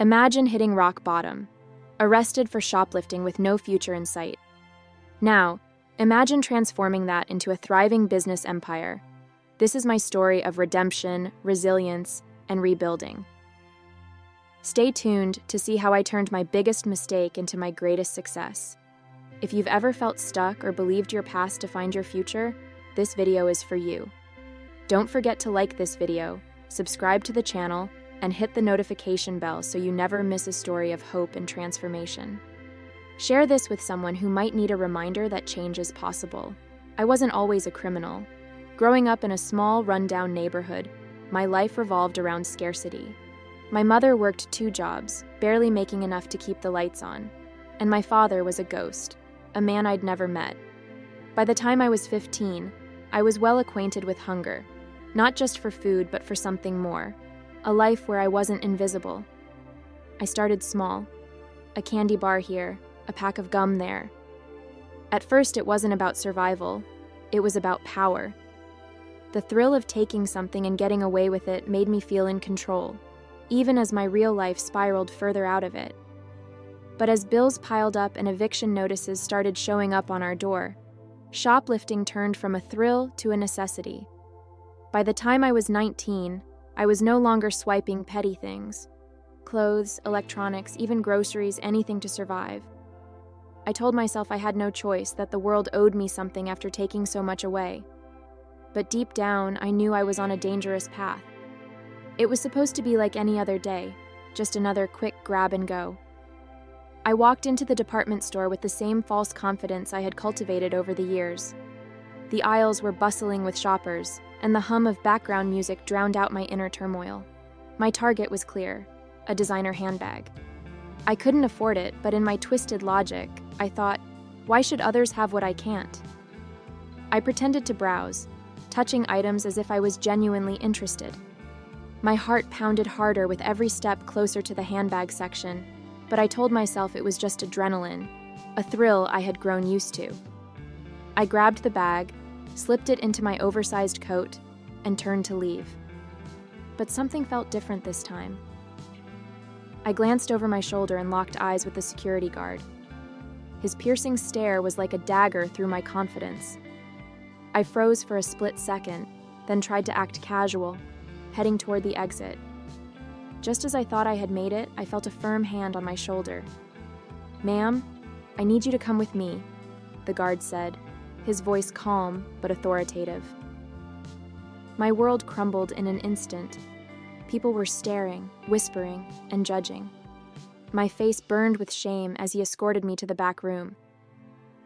Imagine hitting rock bottom, arrested for shoplifting with no future in sight. Now, imagine transforming that into a thriving business empire. This is my story of redemption, resilience, and rebuilding. Stay tuned to see how I turned my biggest mistake into my greatest success. If you've ever felt stuck or believed your past defined your future, this video is for you. Don't forget to like this video, subscribe to the channel, and hit the notification bell so you never miss a story of hope and transformation. Share this with someone who might need a reminder that change is possible. I wasn't always a criminal. Growing up in a small, rundown neighborhood, my life revolved around scarcity. My mother worked 2 jobs, barely making enough to keep the lights on, and my father was a ghost, a man I'd never met. By the time I was 15, I was well acquainted with hunger, not just for food but for something more, a life where I wasn't invisible. I started small, a candy bar here, a pack of gum there. At first, it wasn't about survival, it was about power. The thrill of taking something and getting away with it made me feel in control, even as my real life spiraled further out of it. But as bills piled up and eviction notices started showing up on our door, shoplifting turned from a thrill to a necessity. By the time I was 19, I was no longer swiping petty things. Clothes, electronics, even groceries, anything to survive. I told myself I had no choice, that the world owed me something after taking so much away. But deep down, I knew I was on a dangerous path. It was supposed to be like any other day, just another quick grab and go. I walked into the department store with the same false confidence I had cultivated over the years. The aisles were bustling with shoppers, and the hum of background music drowned out my inner turmoil. My target was clear, a designer handbag. I couldn't afford it, but in my twisted logic, I thought, why should others have what I can't? I pretended to browse, touching items as if I was genuinely interested. My heart pounded harder with every step closer to the handbag section, but I told myself it was just adrenaline, a thrill I had grown used to. I grabbed the bag, slipped it into my oversized coat, and turned to leave. But something felt different this time. I glanced over my shoulder and locked eyes with the security guard. His piercing stare was like a dagger through my confidence. I froze for a split second, then tried to act casual, heading toward the exit. Just as I thought I had made it, I felt a firm hand on my shoulder. "Ma'am, I need you to come with me," the guard said, his voice calm but authoritative. My world crumbled in an instant. People were staring, whispering, and judging. My face burned with shame as he escorted me to the back room.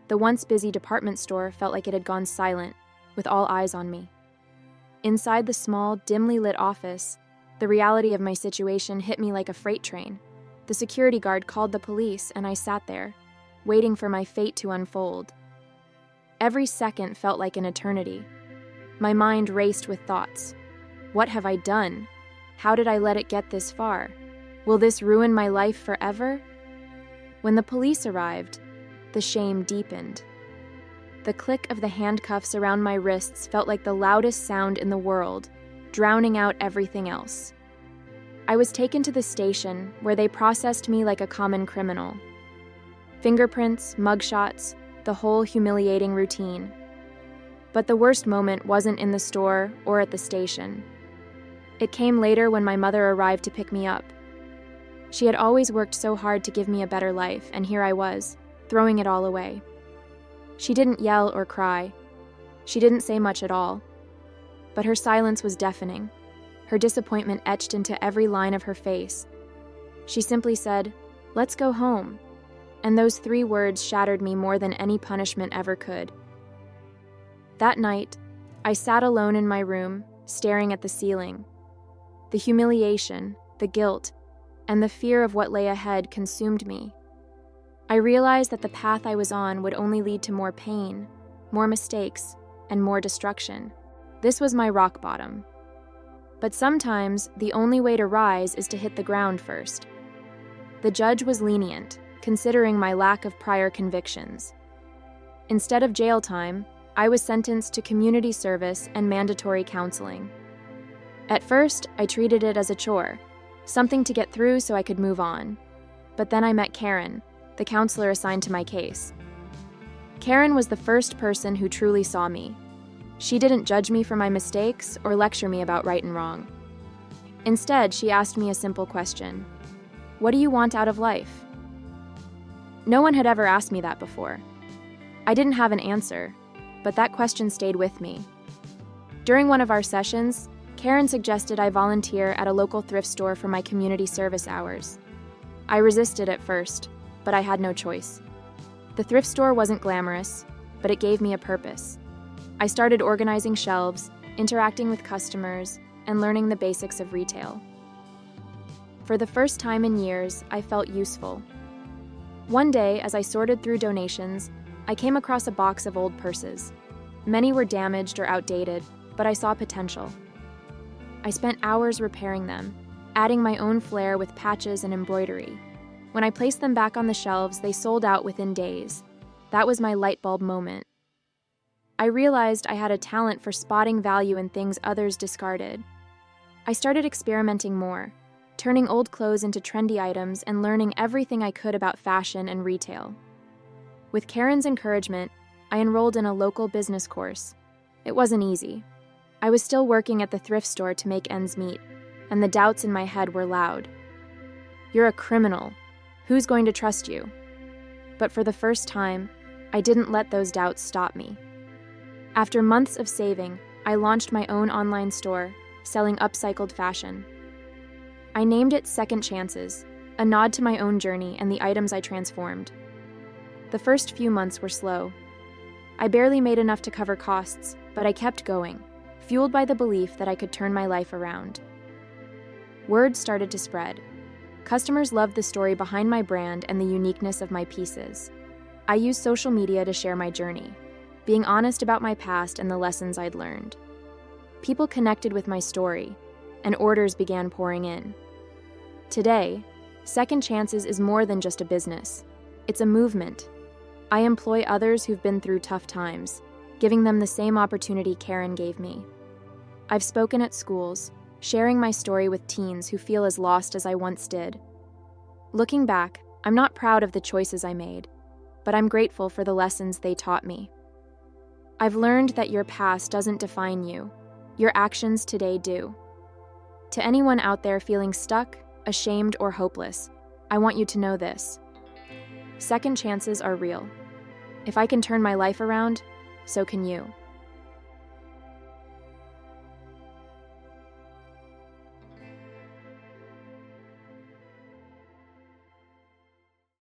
The once busy department store felt like it had gone silent, with all eyes on me. Inside the small, dimly lit office, the reality of my situation hit me like a freight train. The security guard called the police, and I sat there, waiting for my fate to unfold. Every second felt like an eternity. My mind raced with thoughts. What have I done? How did I let it get this far? Will this ruin my life forever? When the police arrived, the shame deepened. The click of the handcuffs around my wrists felt like the loudest sound in the world, drowning out everything else. I was taken to the station, where they processed me like a common criminal. Fingerprints, mugshots, the whole humiliating routine. But the worst moment wasn't in the store or at the station. It came later when my mother arrived to pick me up. She had always worked so hard to give me a better life, and here I was, throwing it all away. She didn't yell or cry. She didn't say much at all. But her silence was deafening, her disappointment etched into every line of her face. She simply said, "Let's go home." And those 3 words shattered me more than any punishment ever could. That night, I sat alone in my room, staring at the ceiling. The humiliation, the guilt, and the fear of what lay ahead consumed me. I realized that the path I was on would only lead to more pain, more mistakes, and more destruction. This was my rock bottom. But sometimes, the only way to rise is to hit the ground first. The judge was lenient, considering my lack of prior convictions. Instead of jail time, I was sentenced to community service and mandatory counseling. At first, I treated it as a chore, something to get through so I could move on. But then I met Karen, the counselor assigned to my case. Karen was the first person who truly saw me. She didn't judge me for my mistakes or lecture me about right and wrong. Instead, she asked me a simple question. What do you want out of life? No one had ever asked me that before. I didn't have an answer, but that question stayed with me. During one of our sessions, Karen suggested I volunteer at a local thrift store for my community service hours. I resisted at first, but I had no choice. The thrift store wasn't glamorous, but it gave me a purpose. I started organizing shelves, interacting with customers, and learning the basics of retail. For the first time in years, I felt useful. One day, as I sorted through donations, I came across a box of old purses. Many were damaged or outdated, but I saw potential. I spent hours repairing them, adding my own flair with patches and embroidery. When I placed them back on the shelves, they sold out within days. That was my light bulb moment. I realized I had a talent for spotting value in things others discarded. I started experimenting more, turning old clothes into trendy items and learning everything I could about fashion and retail. With Karen's encouragement, I enrolled in a local business course. It wasn't easy. I was still working at the thrift store to make ends meet, and the doubts in my head were loud. You're a criminal. Who's going to trust you? But for the first time, I didn't let those doubts stop me. After months of saving, I launched my own online store, selling upcycled fashion. I named it Second Chances, a nod to my own journey and the items I transformed. The first few months were slow. I barely made enough to cover costs, but I kept going, fueled by the belief that I could turn my life around. Word started to spread. Customers loved the story behind my brand and the uniqueness of my pieces. I used social media to share my journey, being honest about my past and the lessons I'd learned. People connected with my story, and orders began pouring in. Today, Second Chances is more than just a business. It's a movement. I employ others who've been through tough times, giving them the same opportunity Karen gave me. I've spoken at schools, sharing my story with teens who feel as lost as I once did. Looking back, I'm not proud of the choices I made, but I'm grateful for the lessons they taught me. I've learned that your past doesn't define you. Your actions today do. To anyone out there feeling stuck, ashamed, or hopeless, I want you to know this. Second chances are real. If I can turn my life around, so can you.